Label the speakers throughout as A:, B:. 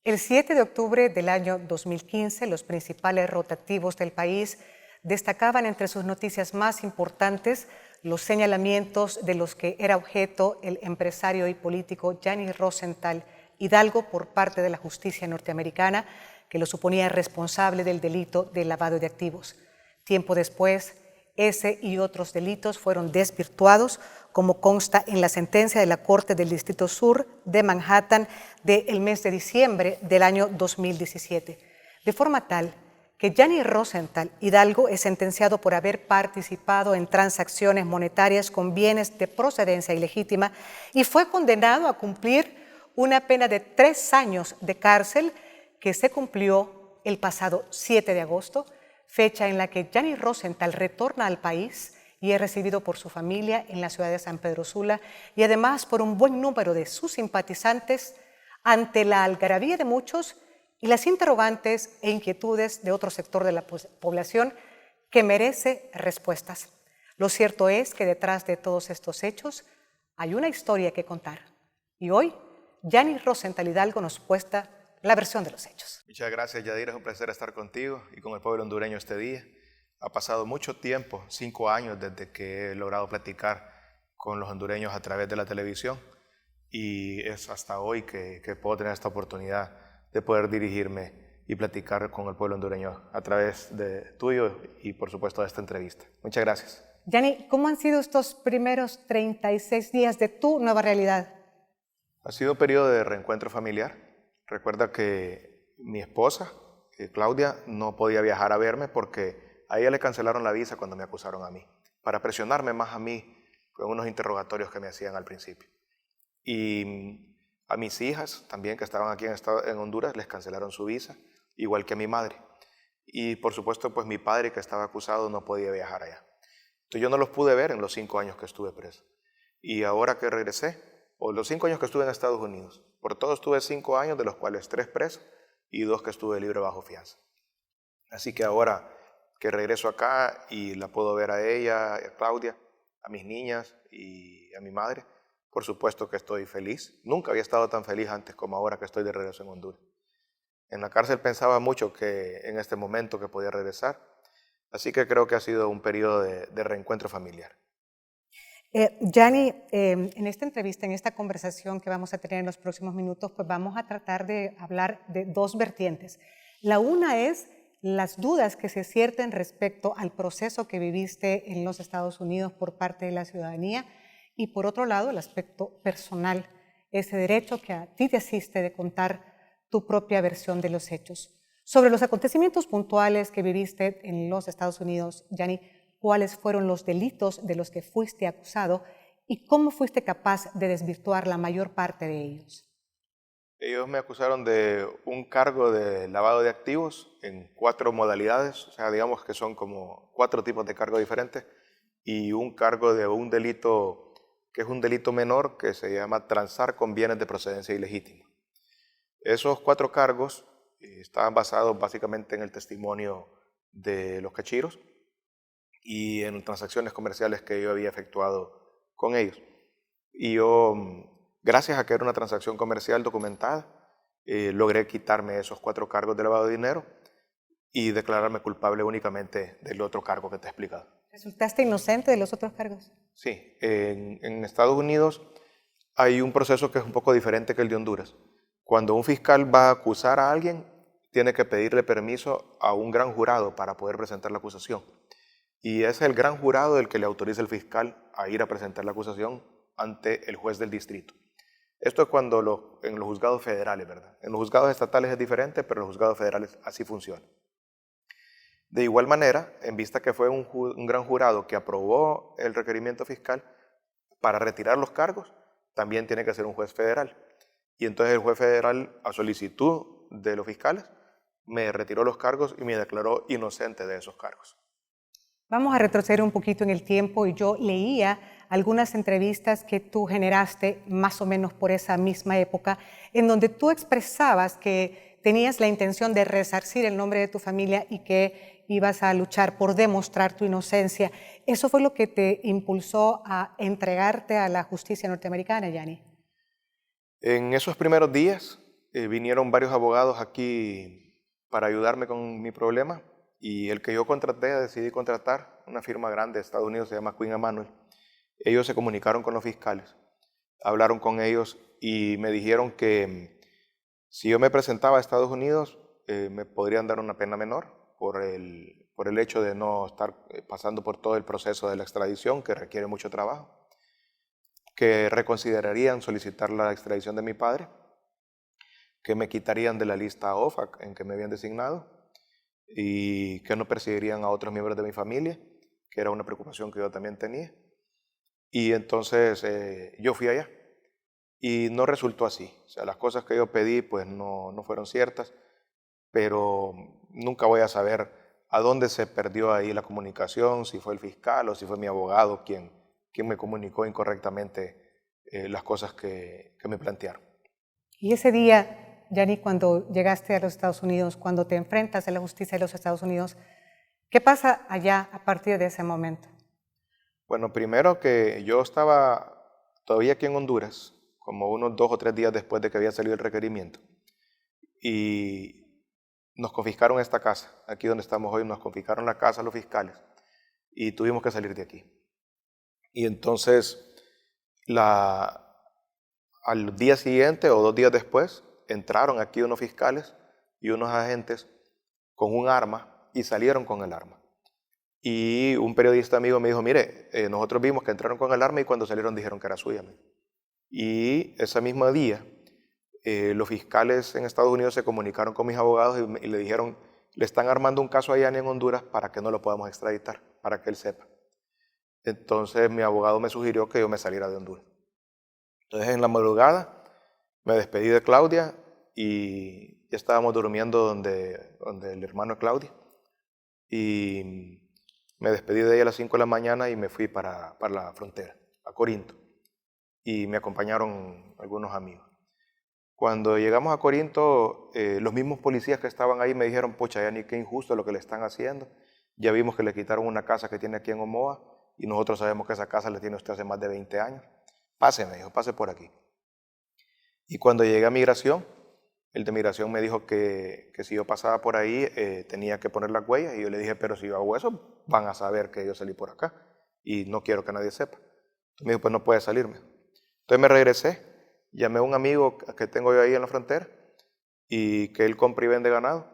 A: El 7 de octubre del año 2015, los principales rotativos del país destacaban entre sus noticias más importantes los señalamientos de los que era objeto el empresario y político Gianni Rosenthal Hidalgo por parte de la justicia norteamericana, que lo suponía responsable del delito de lavado de activos. Tiempo después, ese y otros delitos fueron desvirtuados, como consta en la sentencia de la Corte del Distrito Sur de Manhattan del mes de diciembre del año 2017, de forma tal que Gianni Rosenthal Hidalgo es sentenciado por haber participado en transacciones monetarias con bienes de procedencia ilegítima y fue condenado a cumplir una pena de 3 años de cárcel que se cumplió el pasado 7 de agosto, fecha en la que Gianni Rosenthal retorna al país y es recibido por su familia en la ciudad de San Pedro Sula y además por un buen número de sus simpatizantes ante la algarabía de muchos y las interrogantes e inquietudes de otro sector de la población que merece respuestas. Lo cierto es que detrás de todos estos hechos hay una historia que contar. Y hoy, Gianni Rosenthal Hidalgo nos cuesta la versión de los hechos.
B: Muchas gracias, Yadira. Es un placer estar contigo y con el pueblo hondureño este día. Ha pasado mucho tiempo, 5 años, desde que he logrado platicar con los hondureños a través de la televisión y es hasta hoy que puedo tener esta oportunidad de poder dirigirme y platicar con el pueblo hondureño a través de tuyo y, por supuesto, de esta entrevista. Muchas gracias.
A: Gianni, ¿cómo han sido estos primeros 36 días de tu nueva realidad?
B: Ha sido un periodo de reencuentro familiar. Recuerda que mi esposa, Claudia, no podía viajar a verme porque a ella le cancelaron la visa cuando me acusaron a mí, para presionarme más a mí con unos interrogatorios que me hacían al principio. Y a mis hijas también que estaban aquí en Honduras les cancelaron su visa, igual que a mi madre. Y por supuesto, pues mi padre que estaba acusado no podía viajar allá. Entonces yo no los pude ver en los 5 años que estuve preso. Y ahora que regresé, o los 5 años que estuve en Estados Unidos, por todo estuve 5 años, de los cuales 3 presos y 2 que estuve libre bajo fianza. Así que ahora que regreso acá y la puedo ver a ella, a Claudia, a mis niñas y a mi madre, por supuesto que estoy feliz. Nunca había estado tan feliz antes como ahora que estoy de regreso en Honduras. En la cárcel pensaba mucho que en este momento que podía regresar, así que creo que ha sido un periodo de reencuentro familiar.
A: Gianni, en esta entrevista, en esta conversación que vamos a tener en los próximos minutos, pues vamos a tratar de hablar de 2 vertientes. La una es las dudas que se cierten respecto al proceso que viviste en los Estados Unidos por parte de la ciudadanía y por otro lado el aspecto personal, ese derecho que a ti te asiste de contar tu propia versión de los hechos. Sobre los acontecimientos puntuales que viviste en los Estados Unidos, Gianni, ¿cuáles fueron los delitos de los que fuiste acusado y cómo fuiste capaz de desvirtuar la mayor parte de ellos?
B: Ellos me acusaron de un cargo de lavado de activos en 4 modalidades, o sea, digamos que son como 4 tipos de cargos diferentes, y un cargo de un delito que es un delito menor que se llama transar con bienes de procedencia ilegítima. Esos 4 cargos estaban basados básicamente en el testimonio de los cachiros y en transacciones comerciales que yo había efectuado con ellos. Y yo, gracias a que era una transacción comercial documentada, logré quitarme esos 4 cargos de lavado de dinero y declararme culpable únicamente del otro cargo que te he explicado.
A: ¿Resultaste inocente de los otros cargos?
B: Sí, en Estados Unidos hay un proceso que es un poco diferente que el de Honduras. Cuando un fiscal va a acusar a alguien, tiene que pedirle permiso a un gran jurado para poder presentar la acusación. Y es el gran jurado el que le autoriza al fiscal a ir a presentar la acusación ante el juez del distrito. Esto es cuando en los juzgados federales, ¿verdad? En los juzgados estatales es diferente, pero en los juzgados federales así funciona. De igual manera, en vista que fue un gran jurado que aprobó el requerimiento fiscal para retirar los cargos, también tiene que ser un juez federal. Y entonces el juez federal, a solicitud de los fiscales, me retiró los cargos y me declaró inocente de esos cargos.
A: Vamos a retroceder un poquito en el tiempo y yo leía algunas entrevistas que tú generaste más o menos por esa misma época, en donde tú expresabas que tenías la intención de resarcir el nombre de tu familia y que ibas a luchar por demostrar tu inocencia. ¿Eso fue lo que te impulsó a entregarte a la justicia norteamericana, Gianni?
B: En esos primeros días vinieron varios abogados aquí para ayudarme con mi problema y el que yo contraté, decidí contratar una firma grande de Estados Unidos, se llama Quinn Emanuel. Ellos se comunicaron con los fiscales, hablaron con ellos y me dijeron que si yo me presentaba a Estados Unidos, me podrían dar una pena menor por el hecho de no estar pasando por todo el proceso de la extradición, que requiere mucho trabajo, que reconsiderarían solicitar la extradición de mi padre, que me quitarían de la lista OFAC en que me habían designado y que no perseguirían a otros miembros de mi familia, que era una preocupación que yo también tenía. Y entonces yo fui allá y no resultó así. O sea, las cosas que yo pedí pues no fueron ciertas, pero nunca voy a saber a dónde se perdió ahí la comunicación, si fue el fiscal o si fue mi abogado quien me comunicó incorrectamente las cosas que me plantearon.
A: Y ese día, Yanni, cuando llegaste a los Estados Unidos, cuando te enfrentas a la justicia de los Estados Unidos, ¿qué pasa allá a partir de ese momento?
B: Bueno, primero que yo estaba todavía aquí en Honduras, como unos 2 o 3 días después de que había salido el requerimiento, y nos confiscaron esta casa, aquí donde estamos hoy, nos confiscaron la casa los fiscales, y tuvimos que salir de aquí. Y entonces, al día siguiente o 2 días después, entraron aquí unos fiscales y unos agentes con un arma y salieron con el arma. Y un periodista amigo me dijo, mire, nosotros vimos que entraron con el arma y cuando salieron dijeron que era suya. Y ese mismo día, los fiscales en Estados Unidos se comunicaron con mis abogados y le dijeron, le están armando un caso a Yanni en Honduras para que no lo podamos extraditar, para que él sepa. Entonces mi abogado me sugirió que yo me saliera de Honduras. Entonces en la madrugada me despedí de Claudia y ya estábamos durmiendo donde el hermano de Claudia. Y me despedí de ella a las 5 de la mañana y me fui para la frontera, a Corinto. Y me acompañaron algunos amigos. Cuando llegamos a Corinto, los mismos policías que estaban ahí me dijeron, pucha, ya ni qué injusto lo que le están haciendo. Ya vimos que le quitaron una casa que tiene aquí en Omoa y nosotros sabemos que esa casa le tiene usted hace más de 20 años. Pase, me dijo, pase por aquí. Y cuando llegué a migración, el de migración me dijo que si yo pasaba por ahí tenía que poner las huellas y yo le dije, pero si yo hago eso, van a saber que yo salí por acá y no quiero que nadie sepa. Entonces me dijo, pues no puede salirme. Entonces me regresé, llamé a un amigo que tengo yo ahí en la frontera y que él compra y vende ganado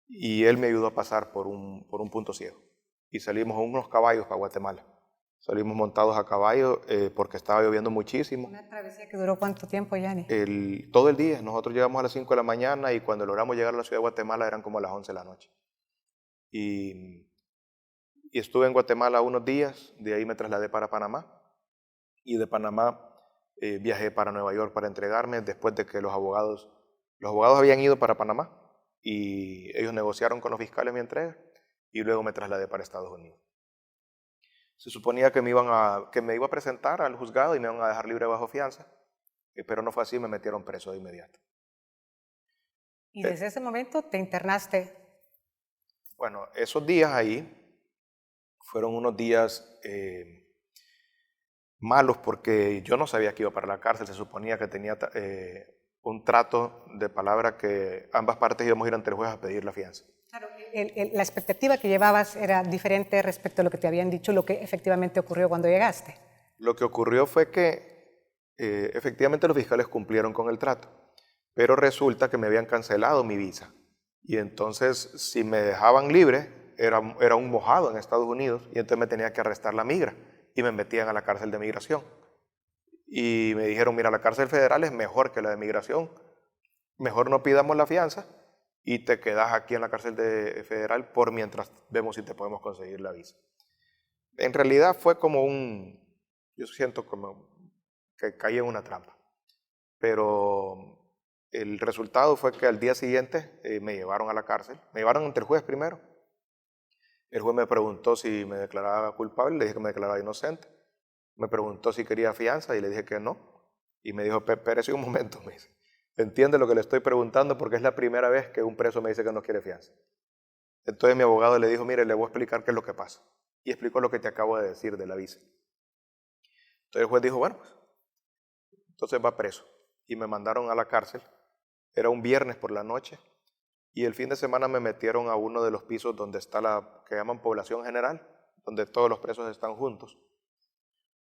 B: y él me ayudó a pasar por un punto ciego y salimos a unos caballos para Guatemala. Salimos montados a caballo porque estaba lloviendo muchísimo.
A: ¿Una travesía que duró cuánto tiempo, Yanni?
B: Todo el día. Nosotros llegamos a las 5 de la mañana y cuando logramos llegar a la ciudad de Guatemala eran como a las 11 de la noche. Y estuve en Guatemala unos días, de ahí me trasladé para Panamá y de Panamá viajé para Nueva York para entregarme después de que los abogados habían ido para Panamá y ellos negociaron con los fiscales mi entrega y luego me trasladé para Estados Unidos. Se suponía que me iba a presentar al juzgado y me iban a dejar libre bajo fianza, pero no fue así, me metieron preso de inmediato.
A: Y desde ese momento te internaste.
B: Bueno, esos días ahí fueron unos días malos porque yo no sabía que iba para la cárcel, se suponía que tenía un trato de palabra que ambas partes íbamos a ir ante el juez a pedir la fianza.
A: Claro, la expectativa que llevabas era diferente respecto a lo que te habían dicho, lo que efectivamente ocurrió cuando llegaste.
B: Lo que ocurrió fue que efectivamente los fiscales cumplieron con el trato, pero resulta que me habían cancelado mi visa. Y entonces, si me dejaban libre, era un mojado en Estados Unidos y entonces me tenía que arrestar la migra y me metían a la cárcel de migración. Y me dijeron, mira, la cárcel federal es mejor que la de migración, mejor no pidamos la fianza y te quedas aquí en la cárcel federal por mientras vemos si te podemos conseguir la visa. En realidad fue como yo siento como que caí en una trampa, pero el resultado fue que al día siguiente me llevaron a la cárcel, me llevaron ante el juez primero. El juez me preguntó si me declaraba culpable, le dije que me declaraba inocente. Me preguntó si quería fianza y le dije que no. Y me dijo, espérese un momento, me dice. ¿Entiende lo que le estoy preguntando? Porque es la primera vez que un preso me dice que no quiere fianza. Entonces mi abogado le dijo, mire, le voy a explicar qué es lo que pasa. Y explicó lo que te acabo de decir de la visa. Entonces el juez dijo, bueno, pues, entonces va preso. Y me mandaron a la cárcel Era un viernes por la noche y el fin de semana me metieron a uno de los pisos donde está la que llaman población general, donde todos los presos están juntos.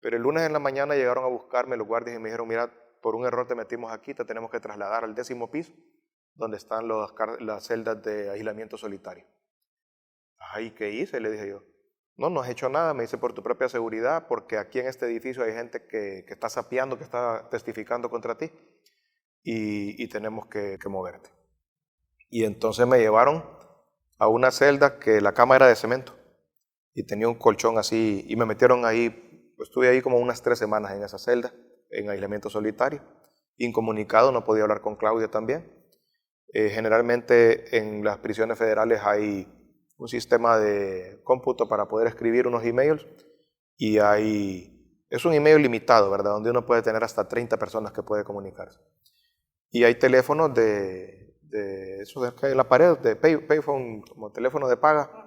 B: Pero el lunes en la mañana llegaron a buscarme los guardias y me dijeron, mira, por un error te metimos aquí, te tenemos que trasladar al 10º piso, donde están las celdas de aislamiento solitario. Ay, ¿qué hice? Le dije yo. No, no has hecho nada, me dice, por tu propia seguridad, porque aquí en este edificio hay gente que está sapeando, que está testificando contra ti, y tenemos que moverte. Y entonces me llevaron a una celda que la cama era de cemento, y tenía un colchón así, y me metieron ahí. Estuve ahí como unas 3 semanas en esa celda, en aislamiento solitario, incomunicado, no podía hablar con Claudia también. Generalmente en las prisiones federales hay un sistema de cómputo para poder escribir unos emails y es un email limitado, ¿verdad? Donde uno puede tener hasta 30 personas que puede comunicarse. Y hay teléfonos de esos que hay en la pared, de payphone, como teléfono de paga.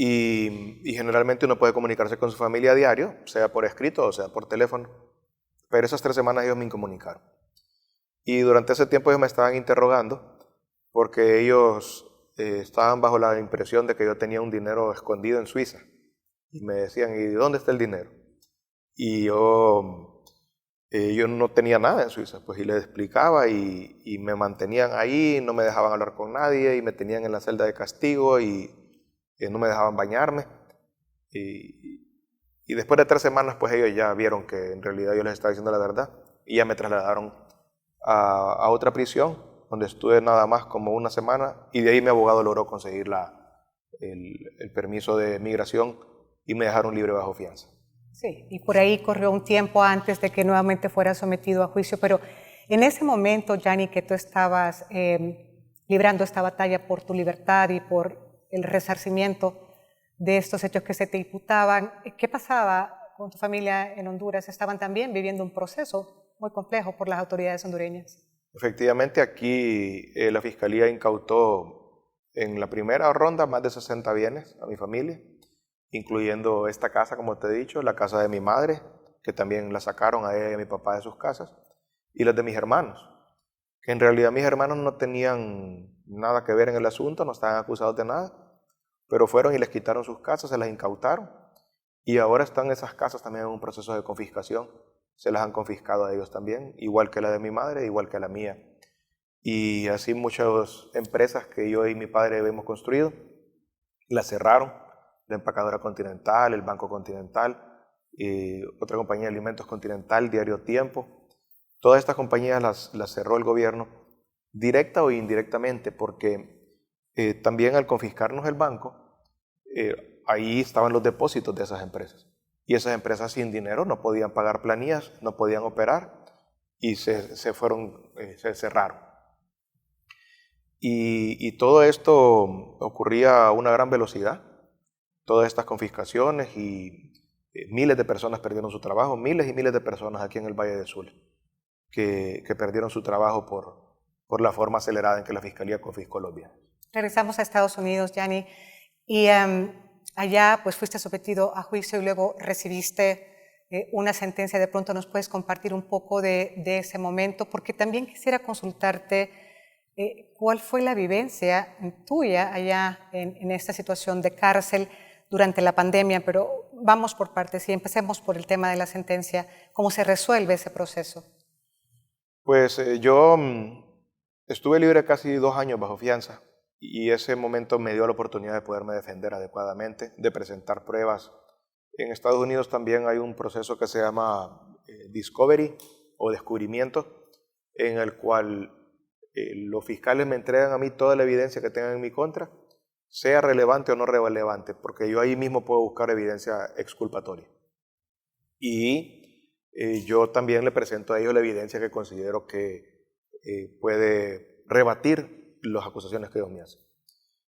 B: Y generalmente uno puede comunicarse con su familia a diario, sea por escrito o sea por teléfono. Pero esas 3 semanas ellos me incomunicaron. Y durante ese tiempo ellos me estaban interrogando porque ellos estaban bajo la impresión de que yo tenía un dinero escondido en Suiza. Y me decían, ¿y dónde está el dinero? Y yo no tenía nada en Suiza, pues, y les explicaba y me mantenían ahí, no me dejaban hablar con nadie y me tenían en la celda de castigo y no me dejaban bañarme. Y después de 3 semanas, pues ellos ya vieron que en realidad yo les estaba diciendo la verdad y ya me trasladaron a otra prisión, donde estuve nada más como 1 semana y de ahí mi abogado logró conseguir el permiso de migración y me dejaron libre bajo fianza.
A: Sí, y por ahí corrió un tiempo antes de que nuevamente fuera sometido a juicio, pero en ese momento, Gianni, que tú estabas librando esta batalla por tu libertad y por el resarcimiento de estos hechos que se te imputaban, ¿qué pasaba con tu familia en Honduras? Estaban también viviendo un proceso muy complejo por las autoridades hondureñas.
B: Efectivamente, aquí la Fiscalía incautó en la primera ronda más de 60 bienes a mi familia, incluyendo esta casa, como te he dicho, la casa de mi madre, que también la sacaron a ella y a mi papá de sus casas, y las de mis hermanos, que en realidad mis hermanos no tenían nada que ver en el asunto, no estaban acusados de nada, pero fueron y les quitaron sus casas, se las incautaron, y ahora están esas casas también en un proceso de confiscación. Se las han confiscado a ellos también, igual que la de mi madre, igual que la mía. Y así muchas empresas que yo y mi padre hemos construido, las cerraron. La empacadora Continental, el Banco Continental, otra compañía de alimentos Continental, Diario Tiempo. Todas estas compañías las cerró el gobierno, directa o indirectamente, porque también al confiscarnos el banco, ahí estaban los depósitos de esas empresas. Y esas empresas sin dinero no podían pagar planillas, no podían operar y se cerraron. Y todo esto ocurría a una gran velocidad. Todas estas confiscaciones y miles de personas perdieron su trabajo, miles y miles de personas aquí en el Valle de Sula que perdieron su trabajo por la forma acelerada en que la Fiscalía confiscó los bienes.
A: Regresamos a Estados Unidos, Gianni, y allá pues fuiste sometido a juicio y luego recibiste una sentencia. De pronto nos puedes compartir un poco de ese momento, porque también quisiera consultarte cuál fue la vivencia tuya allá en esta situación de cárcel durante la pandemia, pero vamos por partes y empecemos por el tema de la sentencia. ¿Cómo se resuelve ese proceso?
B: Pues yo estuve libre casi 2 años bajo fianza y ese momento me dio la oportunidad de poderme defender adecuadamente, de presentar pruebas. En Estados Unidos también hay un proceso que se llama discovery o descubrimiento, en el cual los fiscales me entregan a mí toda la evidencia que tengan en mi contra, sea relevante o no relevante, porque yo ahí mismo puedo buscar evidencia exculpatoria. Y yo también le presento a ellos la evidencia que considero que puede rebatir las acusaciones que ellos me hacen.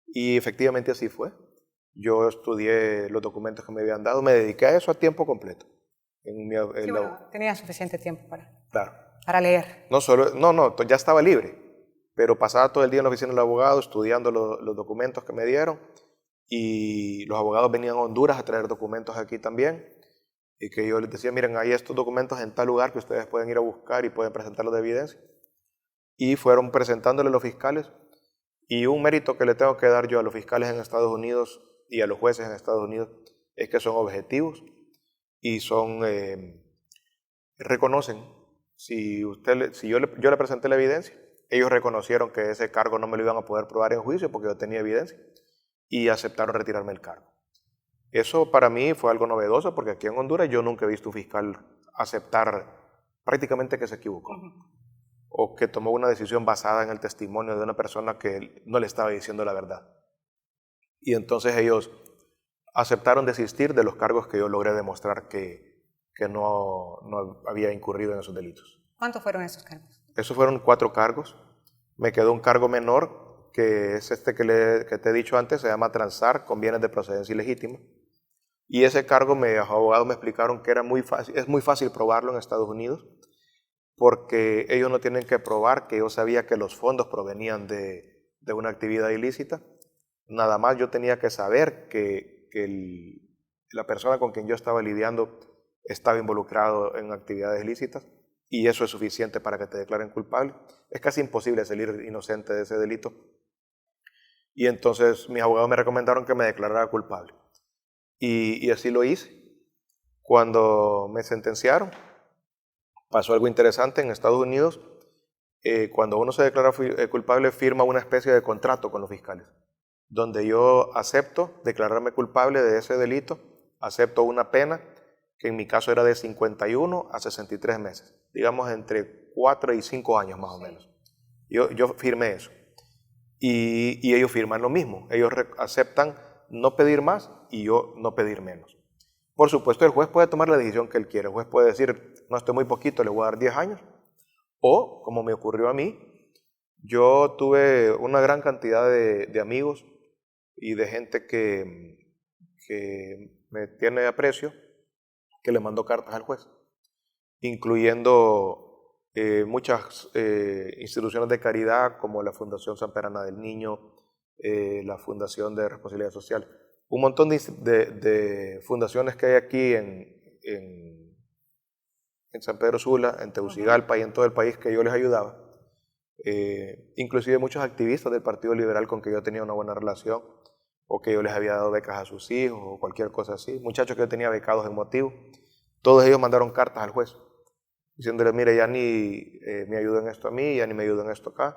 B: Y efectivamente así fue. Yo estudié los documentos que me habían dado, me dediqué a eso a tiempo completo.
A: Tenía suficiente tiempo
B: claro.
A: para leer.
B: Ya estaba libre, pero pasaba todo el día en la oficina del abogado estudiando los documentos que me dieron y los abogados venían a Honduras a traer documentos aquí también y que yo les decía, miren, hay estos documentos en tal lugar que ustedes pueden ir a buscar y pueden presentarlos de evidencia. y fueron presentándole a los fiscales. Y un mérito que le tengo que dar yo a los fiscales en Estados Unidos y a los jueces en Estados Unidos es que son objetivos y reconocen. Si yo le presenté la evidencia, ellos reconocieron que ese cargo no me lo iban a poder probar en juicio porque yo tenía evidencia y aceptaron retirarme el cargo. Eso para mí fue algo novedoso porque aquí en Honduras yo nunca he visto un fiscal aceptar prácticamente que se equivocó o que tomó una decisión basada en el testimonio de una persona que no le estaba diciendo la verdad. Y entonces ellos aceptaron desistir de los cargos que yo logré demostrar que no había incurrido en esos delitos.
A: ¿Cuántos fueron esos cargos?
B: Esos fueron 4 cargos. Me quedó un cargo menor, que es este que te he dicho antes, se llama transar con bienes de procedencia ilegítima. Y ese cargo, los abogados me explicaron que es muy fácil probarlo en Estados Unidos, porque ellos no tienen que probar que yo sabía que los fondos provenían de una actividad ilícita. Nada más yo tenía que saber que la persona con quien yo estaba lidiando estaba involucrado en actividades ilícitas y eso es suficiente para que te declaren culpable. Es casi imposible salir inocente de ese delito. Y entonces mis abogados me recomendaron que me declarara culpable. Y así lo hice. Cuando me sentenciaron, pasó algo interesante en Estados Unidos. Cuando uno se declara culpable, firma una especie de contrato con los fiscales, donde yo acepto declararme culpable de ese delito, acepto una pena que en mi caso era de 51 a 63 meses, digamos entre 4 y 5 años más o menos. Yo firmé eso. Y ellos firman lo mismo. Ellos aceptan no pedir más y yo no pedir menos. Por supuesto, el juez puede tomar la decisión que él quiere. El juez puede decir, no, estoy muy poquito, le voy a dar 10 años. O, como me ocurrió a mí, yo tuve una gran cantidad de amigos y de gente que me tiene aprecio, que le mandó cartas al juez, incluyendo muchas instituciones de caridad como la Fundación Samperana del Niño, la Fundación de Responsabilidad Social, un montón de fundaciones que hay aquí en San Pedro Sula, en Tegucigalpa y en todo el país que yo les ayudaba. Inclusive muchos activistas del Partido Liberal con que yo tenía una buena relación o que yo les había dado becas a sus hijos o cualquier cosa así, muchachos que yo tenía becados en motivo, todos ellos mandaron cartas al juez diciéndole, mire, ya ni me ayuden esto a mí, ya ni me ayuden esto acá.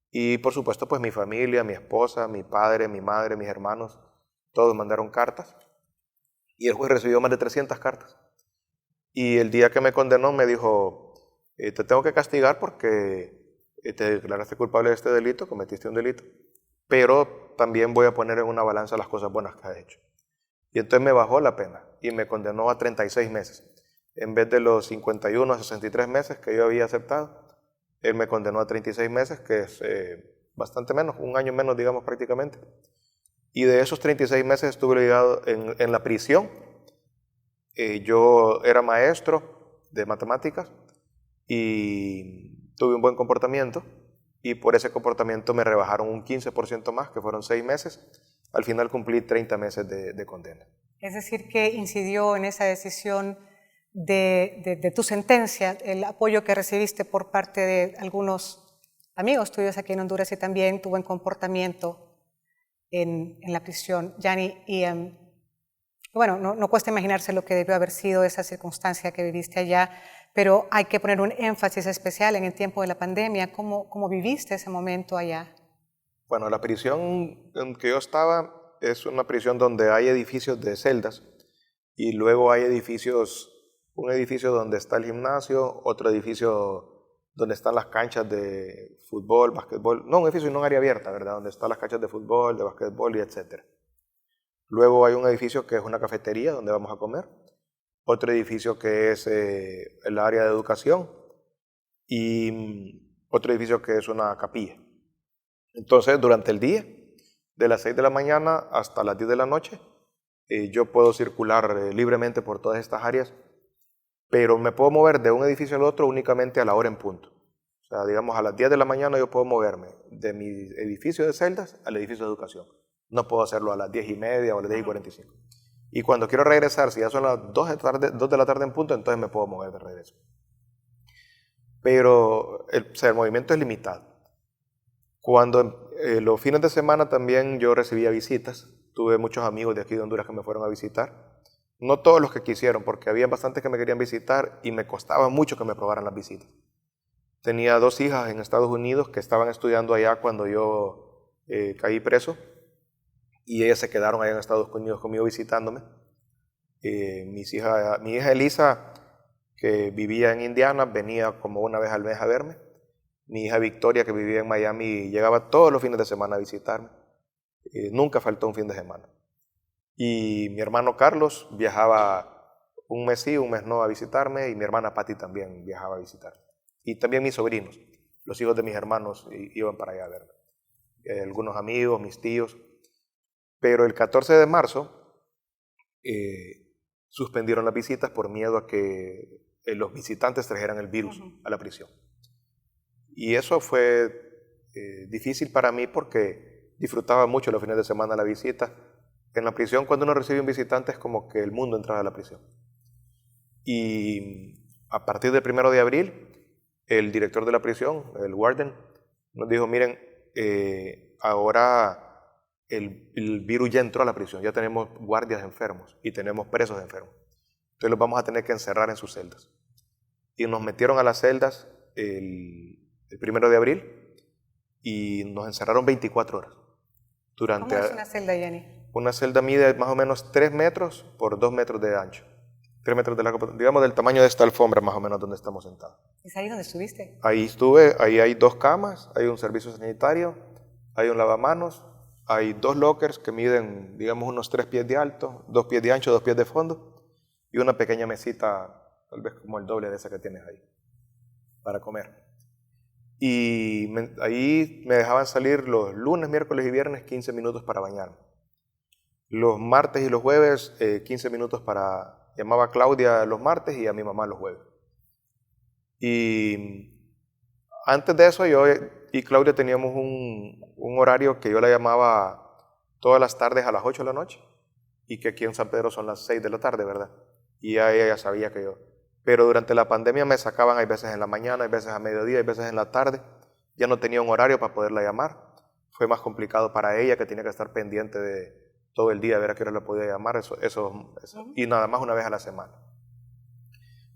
B: Y por supuesto, pues mi familia, mi esposa, mi padre, mi madre, mis hermanos, todos mandaron cartas. Y el juez recibió más de 300 cartas. Y el día que me condenó me dijo, te tengo que castigar porque te declaraste culpable de este delito, cometiste un delito, pero también voy a poner en una balanza las cosas buenas que has hecho. Y entonces me bajó la pena y me condenó a 36 meses. En vez de los 51 a 63 meses que yo había aceptado, él me condenó a 36 meses, que es bastante menos, un año menos, digamos, prácticamente. Y de esos 36 meses estuve ligado en la prisión. Yo era maestro de matemáticas y tuve un buen comportamiento. Y por ese comportamiento me rebajaron un 15% más, que fueron 6 meses. Al final cumplí 30 meses de condena.
A: Es decir, que incidió en esa decisión de tu sentencia, el apoyo que recibiste por parte de algunos amigos tuyos aquí en Honduras y también tu buen comportamiento en la prisión, Yanni. Y bueno, no cuesta imaginarse lo que debió haber sido esa circunstancia que viviste allá, pero hay que poner un énfasis especial en el tiempo de la pandemia. ¿Cómo viviste ese momento allá?
B: Bueno, la prisión en que yo estaba es una prisión donde hay edificios de celdas y luego hay un edificio donde está el gimnasio, otro edificio donde están las canchas de fútbol, básquetbol, no, un edificio en un área abierta, ¿verdad? Donde están las canchas de fútbol, de básquetbol y etc. Luego hay un edificio que es una cafetería donde vamos a comer, otro edificio que es el área de educación y otro edificio que es una capilla. Entonces, durante el día, de las 6 de la mañana hasta las 10 de la noche, yo puedo circular libremente por todas estas áreas, pero me puedo mover de un edificio al otro únicamente a la hora en punto. O sea, digamos, a las 10 de la mañana yo puedo moverme de mi edificio de celdas al edificio de educación. No puedo hacerlo a las 10:30 o a las 10:45. Y cuando quiero regresar, si ya son las 2 de la tarde en punto, entonces me puedo mover de regreso. pero o sea, el movimiento es limitado. Cuando los fines de semana también yo recibía visitas, tuve muchos amigos de aquí de Honduras que me fueron a visitar. No todos los que quisieron, porque había bastantes que me querían visitar y me costaba mucho que me aprobaran las visitas. Tenía 2 hijas en Estados Unidos que estaban estudiando allá cuando yo caí preso y ellas se quedaron allá en Estados Unidos conmigo visitándome. Mi hija Elisa, que vivía en Indiana, venía como una vez al mes a verme. Mi hija Victoria, que vivía en Miami, llegaba todos los fines de semana a visitarme. Nunca faltó un fin de semana. Y mi hermano Carlos viajaba un mes sí, un mes no a visitarme, y mi hermana Patti también viajaba a visitarme. Y también mis sobrinos, los hijos de mis hermanos, iban para allá a verme. Algunos amigos, mis tíos. Pero el 14 de marzo suspendieron las visitas por miedo a que los visitantes trajeran el virus a la prisión. Y eso fue difícil para mí porque disfrutaba mucho los fines de semana la visita. En la prisión, cuando uno recibe un visitante, es como que el mundo entra a la prisión. Y a partir del 1 de abril, el director de la prisión, el warden, nos dijo, miren, ahora el virus ya entró a la prisión, ya tenemos guardias enfermos y tenemos presos enfermos. Entonces los vamos a tener que encerrar en sus celdas. Y nos metieron a las celdas el 1 de abril y nos encerraron 24 horas.
A: ¿Cómo es una celda, Jenny?
B: Una celda mide más o menos 3 metros por 2 metros de ancho. 3 metros de largo, digamos del tamaño de esta alfombra más o menos donde estamos sentados.
A: ¿Es ahí donde estuviste?
B: Ahí estuve, ahí hay 2 camas, hay un servicio sanitario, hay un lavamanos, hay 2 lockers que miden, digamos, unos 3 pies de alto, 2 pies de ancho, 2 pies de fondo, y una pequeña mesita, tal vez como el doble de esa que tienes ahí, para comer. Y ahí me dejaban salir los lunes, miércoles y viernes 15 minutos para bañarme. Los martes y los jueves 15 minutos para... Llamaba a Claudia los martes y a mi mamá los jueves. Y antes de eso yo y Claudia teníamos un horario que yo la llamaba todas las tardes a las 8 de la noche y que aquí en San Pedro son las 6 de la tarde, ¿verdad? Y ella ya sabía que yo... Pero durante la pandemia me sacaban, hay veces en la mañana, hay veces a mediodía, hay veces en la tarde. Ya no tenía un horario para poderla llamar. Fue más complicado para ella, que tenía que estar pendiente de todo el día, a ver a qué hora la podía llamar, y nada más una vez a la semana.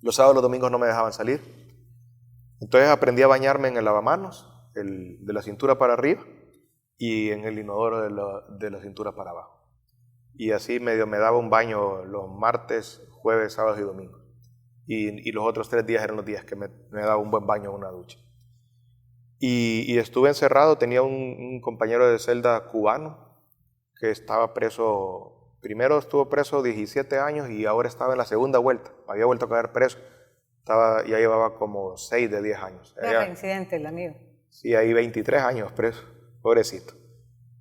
B: Los sábados y los domingos no me dejaban salir. Entonces aprendí a bañarme en el lavamanos, de la cintura para arriba, y en el inodoro de la cintura para abajo. Y así medio me daba un baño los martes, jueves, sábados y domingos. Y los otros 3 días eran los días que me daba un buen baño en una ducha. Y estuve encerrado, tenía un compañero de celda cubano que estaba preso, primero estuvo preso 17 años y ahora estaba en la segunda vuelta, había vuelto a caer preso, ya llevaba como 6 de 10 años.
A: Era reincidente el amigo.
B: Sí, ahí 23 años preso, pobrecito.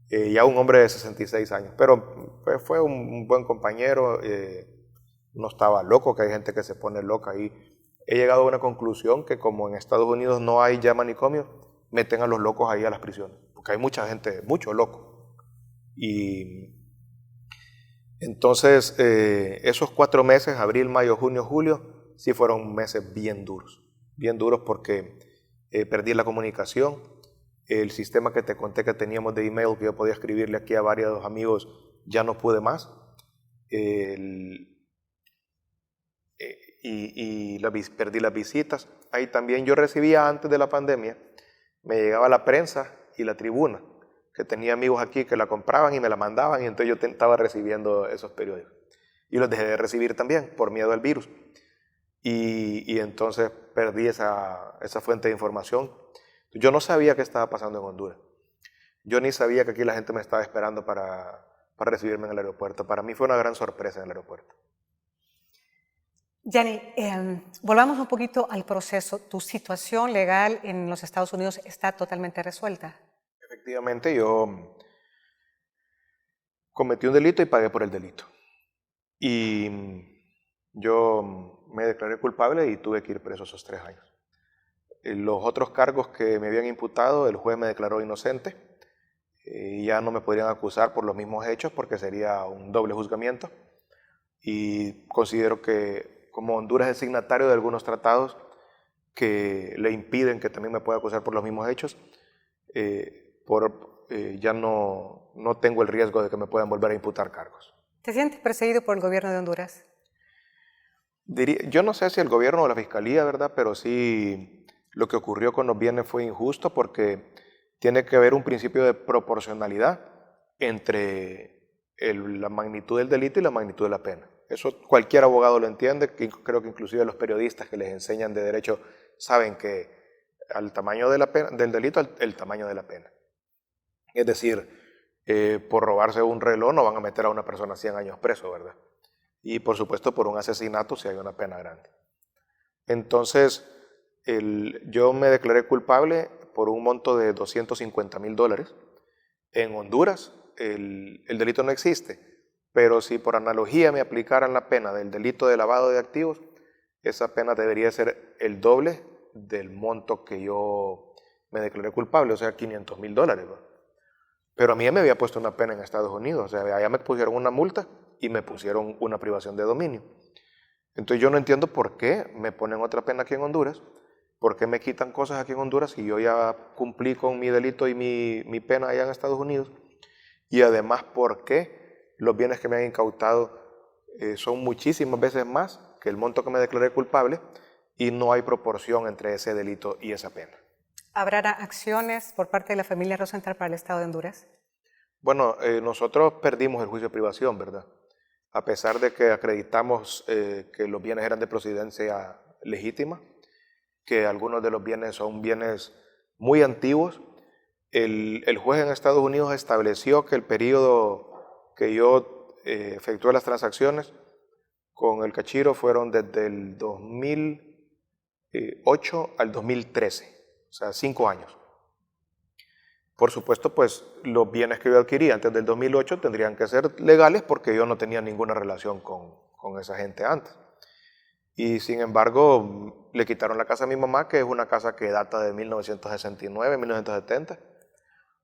B: Ya un hombre de 66 años, pero fue un buen compañero, no estaba loco, que hay gente que se pone loca ahí. He llegado a una conclusión que como en Estados Unidos no hay ya manicomio, meten a los locos ahí a las prisiones, porque hay mucha gente, mucho loco. Y entonces esos 4 meses, abril, mayo, junio, julio, sí fueron meses bien duros porque perdí la comunicación, el sistema que te conté que teníamos de email, que yo podía escribirle aquí a varios amigos, ya no pude más, perdí las visitas. Ahí también yo recibía antes de la pandemia, me llegaba la prensa y la tribuna, que tenía amigos aquí que la compraban y me la mandaban, y entonces yo estaba recibiendo esos periódicos. Y los dejé de recibir también por miedo al virus. Y entonces perdí esa fuente de información. Yo no sabía qué estaba pasando en Honduras. Yo ni sabía que aquí la gente me estaba esperando para recibirme en el aeropuerto. Para mí fue una gran sorpresa en el aeropuerto.
A: Yanni, volvamos un poquito al proceso. ¿Tu situación legal en los Estados Unidos está totalmente resuelta?
B: Efectivamente, yo cometí un delito y pagué por el delito. Y yo me declaré culpable y tuve que ir preso esos 3 años. Los otros cargos que me habían imputado, el juez me declaró inocente. Y ya no me podrían acusar por los mismos hechos porque sería un doble juzgamiento. Y considero que como Honduras es signatario de algunos tratados que le impiden que también me pueda acusar por los mismos hechos, ya no tengo el riesgo de que me puedan volver a imputar cargos.
A: ¿Te sientes perseguido por el gobierno de Honduras?
B: Yo no sé si el gobierno o la fiscalía, ¿verdad? Pero sí, lo que ocurrió con los bienes fue injusto porque tiene que haber un principio de proporcionalidad entre la magnitud del delito y la magnitud de la pena. Eso cualquier abogado lo entiende, creo que inclusive los periodistas que les enseñan de derecho saben que al tamaño de del delito, el tamaño de la pena. Es decir, por robarse un reloj no van a meter a una persona 100 años preso, ¿verdad? Y por supuesto por un asesinato si hay una pena grande. Entonces, yo me declaré culpable por un monto de $250,000. En Honduras el delito no existe, pero si por analogía me aplicaran la pena del delito de lavado de activos, esa pena debería ser el doble del monto que yo me declaré culpable, o sea, $500,000. Pero a mí ya me había puesto una pena en Estados Unidos, o sea, allá me pusieron una multa y me pusieron una privación de dominio. Entonces yo no entiendo por qué me ponen otra pena aquí en Honduras, por qué me quitan cosas aquí en Honduras si yo ya cumplí con mi delito y mi pena allá en Estados Unidos, y además por qué los bienes que me han incautado son muchísimas veces más que el monto que me declaré culpable y no hay proporción entre ese delito y esa pena.
A: ¿Habrá acciones por parte de la familia Rosenthal para el Estado de Honduras?
B: Bueno, nosotros perdimos el juicio de privación, ¿verdad? A pesar de que acreditamos que los bienes eran de procedencia legítima, que algunos de los bienes son bienes muy antiguos, el juez en Estados Unidos estableció que el periodo que yo efectué las transacciones con el Cachiro fueron desde el 2008 al 2013, o sea, 5 años. Por supuesto, pues los bienes que yo adquirí antes del 2008 tendrían que ser legales porque yo no tenía ninguna relación con esa gente antes. Y sin embargo, le quitaron la casa a mi mamá, que es una casa que data de 1969, 1970.